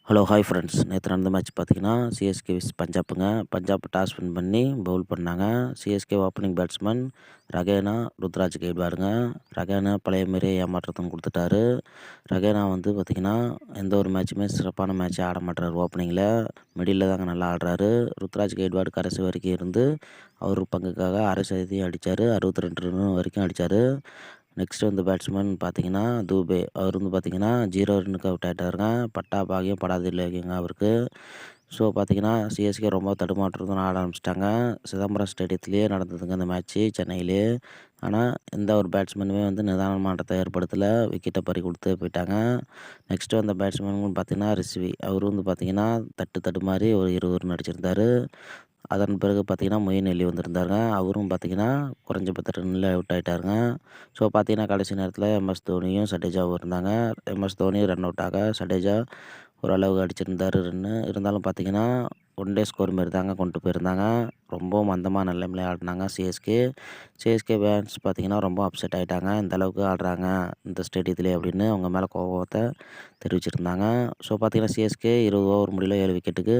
Hello hi friends. நேற்று நடந்த match பார்த்தீங்கன்னா, சிஎஸ்கே விஸ் பஞ்சாப்புங்க. பஞ்சாப் டாஸ் வின் பண்ணி பவுல் பண்ணாங்க. CSK opening batsman Rahane Ruturaj கைடுவாருங்க. ரகேனா பழைய மாரியே ஏமாற்றத்தையும் கொடுத்துட்டாரு. ரகேனா வந்து பார்த்திங்கன்னா, எந்த ஒரு மேட்சுமே சிறப்பான மேட்ச்சே ஆட மாட்றாரு ஓப்பனிங்கில். மிடில் தாங்க நல்லா ஆடுறாரு. ருத்ராஜ் கைடுவாடு கடைசி வரைக்கும் இருந்து அவர் பங்குக்காக அரை சதத்தையும் அடித்தார். 62 ரன் வரைக்கும் அடித்தார். நெக்ஸ்ட் வந்து பேட்ஸ்மேன் பார்த்தீங்கன்னா தூபே. அவர் வந்து பார்த்தீங்கன்னா 0 ரன்னுக்கு அவுட் ஆகிட்டாருங்க. பட்டா பாகியம் படாது இல்லைங்க அவருக்கு. ஸோ பார்த்தீங்கன்னா சிஎஸ்கே ரொம்ப தடுமாற்றத்துடன் ஆட ஆரம்பிச்சிட்டாங்க. சிதம்பரம் ஸ்டேடியத்திலேயே நடந்ததுங்க அந்த மேட்ச்சு சென்னையிலே. ஆனால் எந்த ஒரு பேட்ஸ்மேனுமே வந்து நிதானமான ஆட்டத்தை ஏற்படுத்தலை. விக்கெட்டை பறி கொடுத்து போயிட்டாங்க. நெக்ஸ்ட்டு வந்த பேட்ஸ்மேன் பார்த்தீங்கன்னா ரிஷ்வி. அவர் வந்து பார்த்தீங்கன்னா தடுமாறி ஒரு 20 ரன் அடிச்சிருந்தார். அதன் பிறகு பார்த்தீங்கன்னா மொயின் அலி வந்திருந்தாருங்க. அவரும் பார்த்தீங்கன்னா குறைஞ்சபட்ச ரன்னில் அவுட் ஆகிட்டாருங்க. ஸோ பார்த்தீங்கன்னா கடைசி நேரத்தில் எம்எஸ் தோனியும் சடேஜாவும் இருந்தாங்க. எம்எஸ் தோனி ரன் அவுட் ஆக சடேஜா ஓரளவுக்கு அடிச்சிருந்தார் ரன்னு. இருந்தாலும் பார்த்தீங்கன்னா ஒன் டே ஸ்கோர் மாரி தாங்க கொண்டு போயிருந்தாங்க. ரொம்ப மந்தமான நிலைமையில ஆடினாங்க சிஎஸ்கே. சிஎஸ்கே ஃபேன்ஸ் பார்த்தீங்கன்னா ரொம்ப அப்செட் ஆகிட்டாங்க. இந்த அளவுக்கு ஆடுறாங்க இந்த ஸ்டேடியத்திலே அப்படின்னு அவங்க மேலே கோபத்தை தெரிவிச்சிருந்தாங்க. ஸோ பார்த்தீங்கன்னா சிஎஸ்கே 20 ஓவர் முடியல 7 விக்கெட்டுக்கு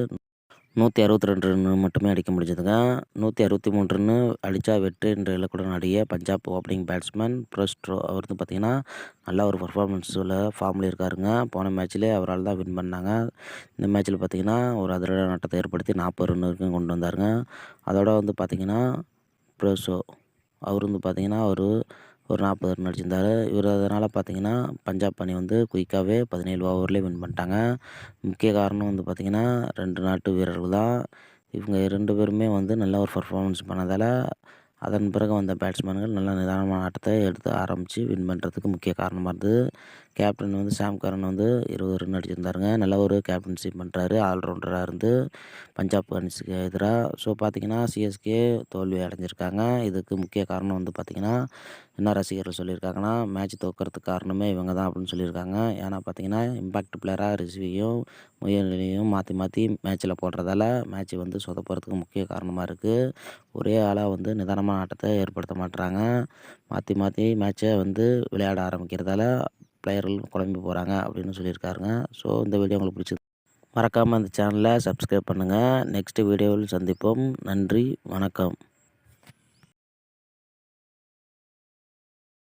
162 ரன் மட்டுமே அடிக்க முடிஞ்சதுங்க. 163 ரன்னு அடித்தா வெற்றி என்ற இலக்குடன் ஆடிய பஞ்சாப் ஓப்பனிங் பேட்ஸ்மேன் ப்ரெஸ்ட்ரோ. அவர் வந்து பார்த்திங்கன்னா நல்ல ஒரு பர்ஃபார்மன்ஸில் ஃபார்மில் இருக்காருங்க. போன மேட்ச்லேயே அவரால் தான் வின் பண்ணாங்க. இந்த மேட்ச்சில் பார்த்திங்கன்னா ஒரு அதிரடி ஆட்டத்தை ஏற்படுத்தி 40 ரன் வரைக்கும் கொண்டு வந்தாருங்க. அதோட வந்து பார்த்திங்கன்னா ப்ரெஸ்ஸோ அவர் வந்து பார்த்திங்கன்னா ஒரு 40 ரன் அடிச்சிருந்தார். இவர் அதனால் பார்த்தீங்கன்னா பஞ்சாப் அணி வந்து குயிக்காகவே 17 ஓவர்லேயே வின் பண்ணிட்டாங்க. முக்கிய காரணம் வந்து பார்த்திங்கன்னா 2 நாட்டு வீரர்கள் தான். இவங்க 2 பேருமே வந்து நல்ல ஒரு பர்ஃபார்மன்ஸ் பண்ணதால் அதன் பிறகு வந்த பேட்ஸ்மேன்கள் நல்ல நிதானமான ஆட்டத்தை எடுத்து ஆரம்பித்து வின் பண்ணுறதுக்கு முக்கிய காரணமாக இருந்தது. கேப்டன் வந்து சாம் கரன் வந்து 20 ரன் அடிச்சிருந்தாருங்க. நல்ல ஒரு கேப்டன்ஷிப் பண்ணுறாரு ஆல்ரவுண்டராக இருந்து பஞ்சாப் அணிக்கு எதிராக. ஸோ பார்த்திங்கன்னா சிஎஸ்கே தோல்வி அடைஞ்சிருக்காங்க. இதுக்கு முக்கிய காரணம் வந்து பார்த்திங்கன்னா என்ன ரசிகர்கள் சொல்லியிருக்காங்கன்னா, மேட்ச் தோற்கறதுக்கு காரணமே இவங்க தான் அப்படின்னு சொல்லியிருக்காங்க. ஏன்னா பார்த்தீங்கன்னா இம்பாக்ட் பிளேயராக ரிஷ்வியும் மொயின் அலியையும் மாற்றி மாற்றி மேட்ச்சில் போடுறதால மேட்ச் வந்து சொதப்புறதுக்கு முக்கிய காரணமாக இருக்குது. ஒரே ஆளாக வந்து நிதானமான ஆட்டத்தை ஏற்படுத்த மாட்றாங்க. மாற்றி மாற்றி மேட்ச்சை வந்து விளையாட ஆரம்பிக்கிறதால பிளேயர்கள் குழம்பி போகிறாங்க அப்படின்னு சொல்லியிருக்காருங்க. ஸோ இந்த வீடியோ உங்களுக்கு பிடிச்சது மறக்காமல் இந்த சேனலை சப்ஸ்கிரைப் பண்ணுங்கள். நெக்ஸ்ட் வீடியோவில் சந்திப்போம். நன்றி, வணக்கம்.